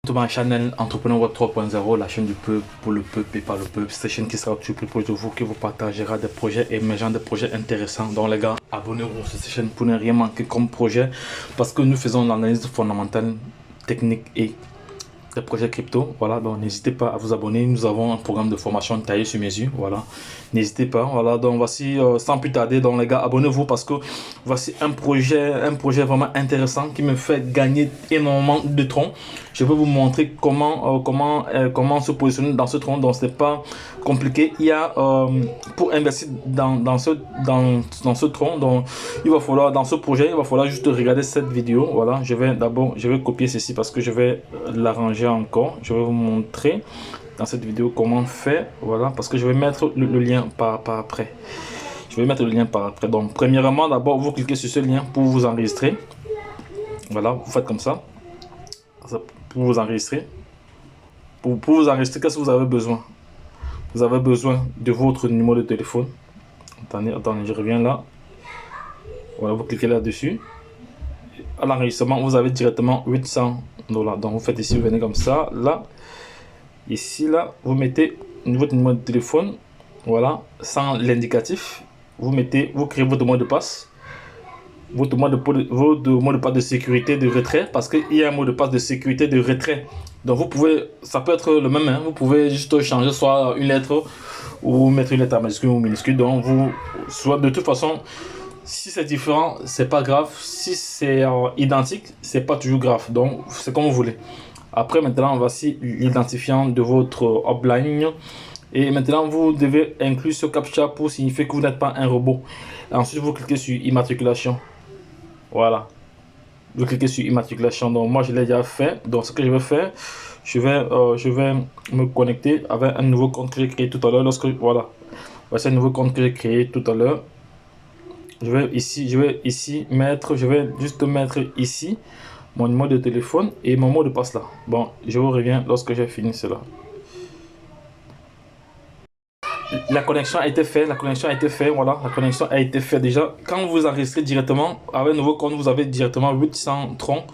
Tout ma channel Entrepreneur Web 3.0, la chaîne du peuple, pour le peuple et par le peuple. Cette chaîne qui sera toujours plus proche de vous, qui vous partagera des projets émergents, des projets intéressants. Donc les gars, abonnez-vous sur cette chaîne pour ne rien manquer comme projet, parce que nous faisons l'analyse fondamentale, technique et des projets crypto. Voilà, donc n'hésitez pas à vous abonner. Nous avons un programme de formation taillé sur mesure. Voilà, n'hésitez pas. Voilà, donc voici, sans plus tarder, donc les gars, abonnez-vous parce que voici un projet vraiment intéressant qui me fait gagner énormément de troncs. Je vais vous montrer comment se positionner dans ce tronc. Donc c'est pas compliqué. Il y a pour investir dans ce tronc, donc il va falloir, dans ce projet, il va falloir juste regarder cette vidéo. Voilà, je vais copier ceci parce que je vais l'arranger encore. Je vais vous montrer dans cette vidéo comment on fait. Voilà, parce que je vais mettre le lien par après. Je vais mettre le lien par après. Donc premièrement, d'abord vous cliquez sur ce lien pour vous enregistrer. Voilà, vous faites comme ça pour vous enregistrer. Pour vous enregistrer, qu'est-ce que vous avez besoin? Vous avez besoin de votre numéro de téléphone. Attendez, je reviens là. Voilà, vous cliquez là-dessus. À l'enregistrement, vous avez directement 800 $. Donc vous faites ici, vous venez comme ça, là, ici, là, vous mettez votre numéro de téléphone, voilà, sans l'indicatif. Vous créez votre mot de passe, votre mot de passe de sécurité de retrait, parce qu'il y a un mot de passe de sécurité de retrait. Donc vous pouvez, ça peut être le même, hein, vous pouvez juste changer soit une lettre ou mettre une lettre à majuscule ou minuscule. Donc soit de toute façon, si c'est différent, c'est pas grave. Si c'est identique, c'est pas toujours grave. Donc c'est comme vous voulez. Après maintenant, voici l'identifiant de votre upline. Et maintenant, vous devez inclure ce captcha pour signifier que vous n'êtes pas un robot. Ensuite, vous cliquez sur immatriculation. Voilà. Vous cliquez sur immatriculation. Donc moi, je l'ai déjà fait. Donc ce que je vais faire, je vais me connecter avec un nouveau compte que j'ai créé tout à l'heure. Voilà. Voici un nouveau compte que j'ai créé tout à l'heure. Je vais juste mettre ici mon numéro de téléphone et mon mot de passe là. Bon, je vous reviens lorsque j'ai fini cela. La connexion a été faite, voilà, la connexion a été faite déjà. Quand vous enregistrez directement avec un nouveau compte, vous avez directement 800 troncs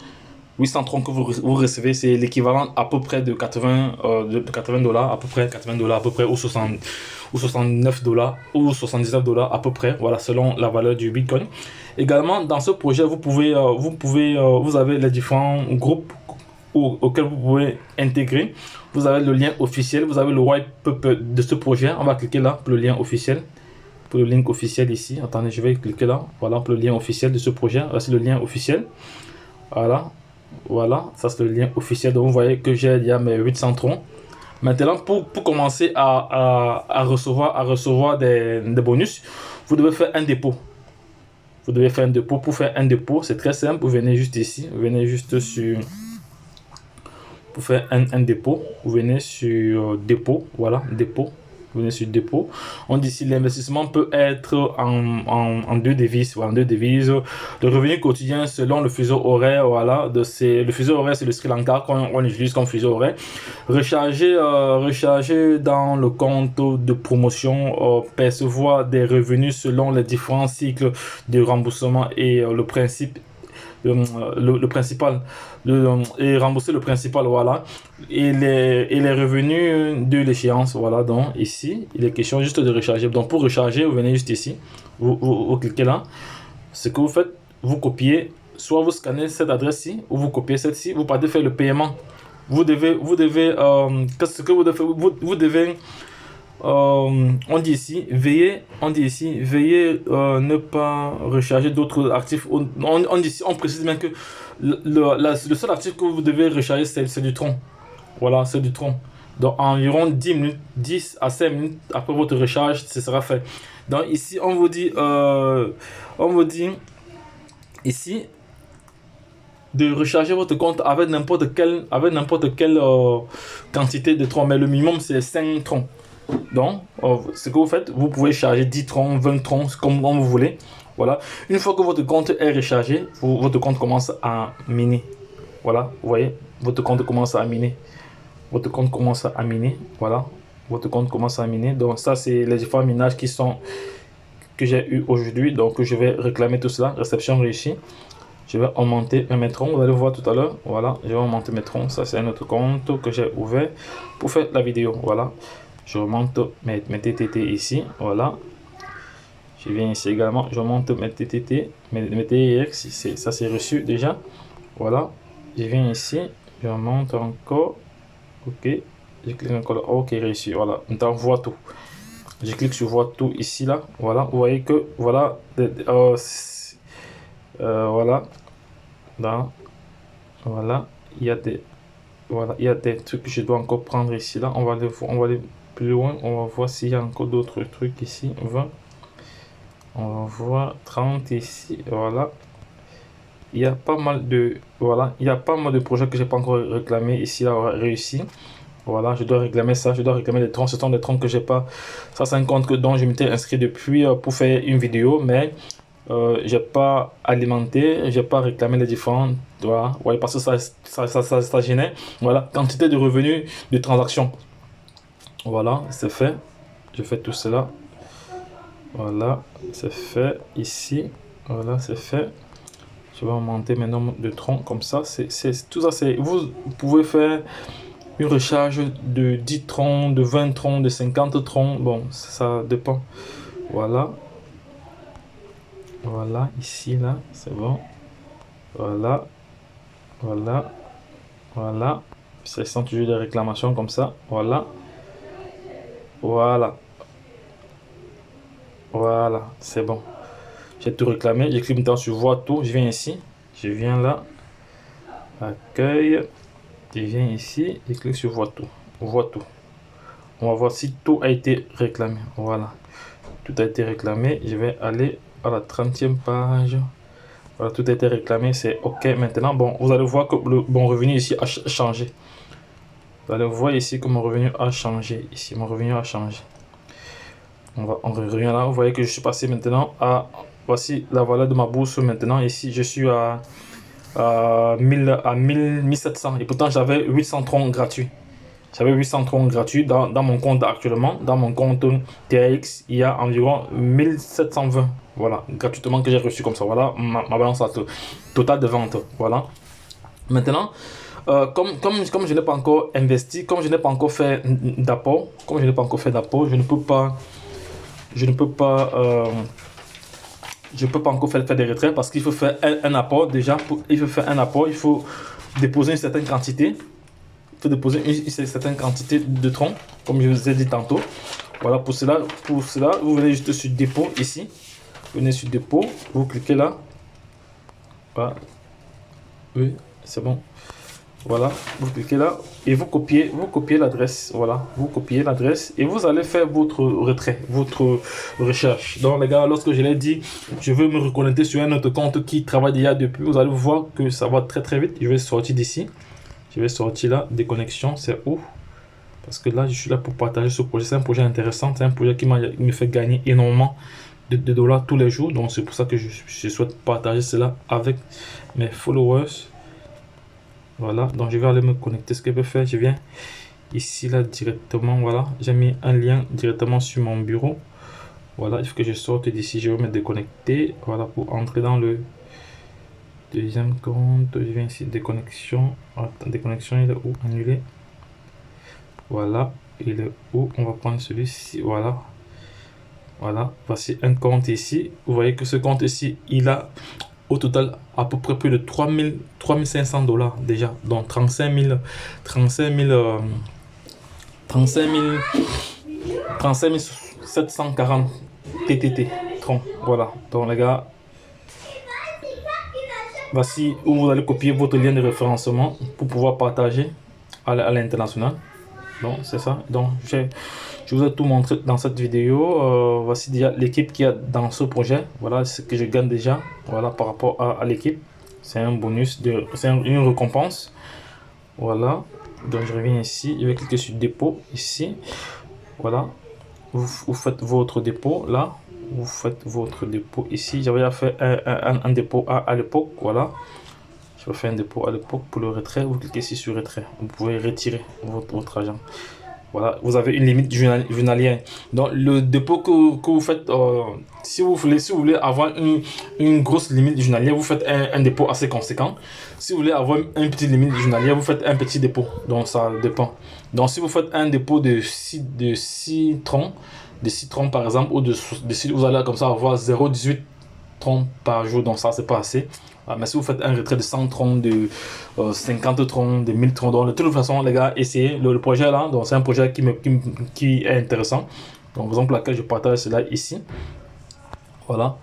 que vous recevez. C'est l'équivalent à peu près de 80 $, à peu près 80 $, à peu près, ou 69 $ ou 79 $ à peu près, voilà, selon la valeur du Bitcoin. Également dans ce projet, vous avez les différents groupes auxquels vous pouvez intégrer. Vous avez le lien officiel, vous avez le white paper de ce projet. On va cliquer là pour le lien officiel, pour le link officiel ici. Attendez, je vais cliquer là, voilà, pour le lien officiel de ce projet. Là c'est le lien officiel, voilà, ça c'est le lien officiel. Donc vous voyez que j'ai déjà mes 800 troncs. Maintenant, pour commencer à recevoir des bonus, vous devez faire un dépôt. Vous devez faire un dépôt. Pour faire un dépôt, c'est très simple. Vous venez juste ici. Vous venez juste sur... Pour faire un dépôt, vous venez sur dépôt. Voilà, dépôt. Vous venez sur dépôt. On dit ici l'investissement peut être en deux devises. Voilà, en deux devises. Le revenu quotidien selon le fuseau horaire. Voilà, le fuseau horaire, c'est le Sri Lanka qu'on utilise comme fuseau horaire. Recharger dans le compte de promotion, percevoir des revenus selon les différents cycles de remboursement et le principal, et rembourser le principal, voilà, et les revenus de l'échéance. Voilà, donc ici il est question juste de recharger. Donc pour recharger, vous venez juste ici, vous cliquez là. Ce que vous faites, vous copiez, soit vous scannez cette adresse-ci ou vous copiez cette-ci, vous partez faire le paiement. Vous devez on dit ici veillez ne pas recharger d'autres actifs. On précise bien que le seul actif que vous devez recharger, c'est du tronc. Voilà, c'est du tronc. Donc environ 10 à 5 minutes après votre recharge, ce sera fait. Donc ici on vous dit ici de recharger votre compte avec n'importe quelle quantité de troncs, mais le minimum c'est 5 troncs. Donc ce que vous faites, vous pouvez charger 10 troncs, 20 troncs, comme vous voulez. Voilà, une fois que votre compte est rechargé, votre compte commence à miner. Voilà, vous voyez, votre compte commence à miner. Voilà, votre compte commence à miner. Donc ça c'est les différents minages que j'ai eu aujourd'hui. Donc je vais réclamer tout cela. Réception réussie. Je vais augmenter mes troncs, vous allez voir tout à l'heure. Voilà, je vais augmenter mes troncs. Ça, c'est un autre compte que j'ai ouvert pour faire la vidéo. Voilà, je remonte mes TTT ici. Voilà, je viens ici également. Je monte mes TTT, mes TRX. Ça, c'est reçu déjà. Voilà, je viens ici. Je monte encore. Ok, je clique encore là. Ok, réussi. Voilà, maintenant, vois tout. Je clique sur voir tout ici là. Voilà, vous voyez que voilà. Voilà. Voilà, il y a des trucs que je dois encore prendre ici là. On va aller plus loin. On va voir s'il y a encore d'autres trucs ici. 20, on va voir 30 ici. Voilà, il y a pas mal de projets que j'ai pas encore réclamé ici là, réussi. Voilà, je dois réclamer ça, je dois réclamer les troncs. Ce sont des troncs que j'ai pas. Ça, c'est un compte dont je m'étais inscrit depuis pour faire une vidéo, mais j'ai pas alimenté, j'ai pas réclamé les différents. Voilà, ouais, parce que ça gênait. Voilà, quantité de revenus de transactions. Voilà, c'est fait. Je fais tout cela. Voilà, c'est fait ici. Voilà, c'est fait. Je vais augmenter mes nombres de troncs comme ça. Tout ça, c'est. Vous pouvez faire une recharge de 10 troncs, de 20 troncs, de 50 troncs. Bon, ça dépend. Voilà. Voilà, ici, là, c'est bon. Voilà. Voilà. Voilà. Ça sent toujours des réclamations comme ça. Voilà. Voilà. Voilà, c'est bon. J'ai tout réclamé. Je clique maintenant sur voir tout. Je viens ici. Je viens là. Accueil. Je viens ici. Je clique sur voir tout. Voir tout. On va voir si tout a été réclamé. Voilà. Tout a été réclamé. Je vais aller à la 30e page. Voilà, tout a été réclamé. C'est OK maintenant. Bon, vous allez voir que mon revenu ici a changé. Vous allez voir ici que mon revenu a changé. Ici, mon revenu a changé. On revient là. Vous voyez que je suis passé maintenant à... Voici la valeur de ma bourse maintenant. Ici, je suis à 1700. Et pourtant, j'avais 800 troncs gratuits. J'avais 800 troncs gratuits dans mon compte actuellement. Dans mon compte TRX, il y a environ 1720. Voilà, gratuitement que j'ai reçu comme ça. Voilà ma balance totale de vente. Voilà. Maintenant, comme je n'ai pas encore investi, comme je n'ai pas encore fait d'apport, je ne peux pas encore faire des retraits parce qu'il faut faire un apport déjà. Il faut déposer une certaine quantité. Il faut déposer une certaine quantité de troncs, comme je vous ai dit tantôt. Voilà, pour cela, vous venez juste sur dépôt ici. Vous venez sur dépôt, vous cliquez là. Voilà. Oui, c'est bon. Voilà, vous cliquez là et vous copiez l'adresse. Voilà, vous copiez l'adresse et vous allez faire votre retrait, votre recherche. Donc les gars, lorsque je l'ai dit, je veux me reconnecter sur un autre compte qui travaille déjà depuis. Vous allez voir que ça va très très vite. Je vais sortir d'ici. Je vais sortir là, déconnexion, c'est où? Parce que là, je suis là pour partager ce projet. C'est un projet intéressant, c'est un projet qui me fait gagner énormément de dollars tous les jours. Donc c'est pour ça que je souhaite partager cela avec mes followers. Voilà, donc je vais aller me connecter. Ce que je vais faire, je viens ici là directement. Voilà, j'ai mis un lien directement sur mon bureau. Voilà, il faut que je sorte d'ici. Je vais me déconnecter. Voilà, pour entrer dans le deuxième compte. Je viens ici, déconnexion. Attends, déconnexion, il est où? Annuler. Voilà, il est où? On va prendre celui-ci. Voilà. Voilà, voici un compte ici. Vous voyez que ce compte ici, il a au total à peu près plus de 3500 dollars déjà. Donc 35 740 TTT tronc. Voilà, donc les gars, voici où vous allez copier votre lien de référencement pour pouvoir partager à l'international. Donc c'est ça. Donc je vous ai tout montré dans cette vidéo. Voici déjà l'équipe qui a dans ce projet. Voilà ce que je gagne déjà. Voilà par rapport à l'équipe. C'est un bonus, c'est une récompense. Voilà. Donc je reviens ici. Je vais cliquer sur dépôt ici. Voilà. Vous faites votre dépôt là. Vous faites votre dépôt ici. J'avais fait un dépôt à l'époque. Voilà. Je vais faire un dépôt à l'époque pour le retrait. Vous cliquez ici sur retrait. Vous pouvez retirer votre argent. Voilà, vous avez une limite journalière. Donc, le dépôt que vous faites, si vous voulez avoir une grosse limite journalière, vous faites un dépôt assez conséquent. Si vous voulez avoir une petite limite journalière, vous faites un petit dépôt. Donc, ça dépend. Donc, si vous faites un dépôt de 6 troncs, par exemple, ou vous allez comme ça avoir 0,18 troncs par jour. Donc, ça, c'est pas assez. Mais si vous faites un retrait de 100 troncs, de 50 troncs, de 1000 troncs, donc de toute façon, les gars, essayez le projet là. Donc, c'est un projet qui est intéressant. Donc, raison pour laquelle je partage cela ici. Voilà.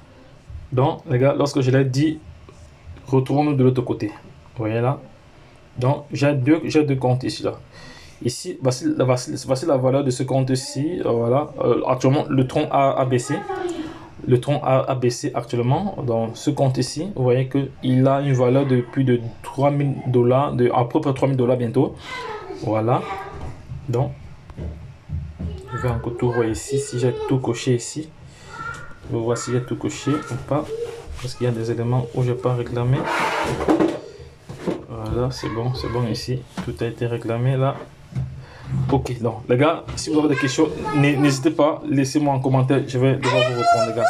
Donc, les gars, lorsque je l'ai dit, retourne de l'autre côté. Vous voyez là. Donc, j'ai deux comptes ici là. Ici, voici la valeur de ce compte-ci. Voilà. Actuellement, le tronc a baissé. Le tronc a baissé actuellement dans ce compte ici. Vous voyez qu'il a une valeur de plus de $3000, à peu près $3000 bientôt. Voilà. Donc, je vais encore tout voir ici. Si j'ai tout coché ici, je vais voir si j'ai tout coché ou pas. Parce qu'il y a des éléments où je n'ai pas réclamé. Voilà, c'est bon ici. Tout a été réclamé là. Ok, donc les gars, si vous avez des questions, n'hésitez pas, laissez-moi en commentaire. Je vais devoir vous répondre, les gars.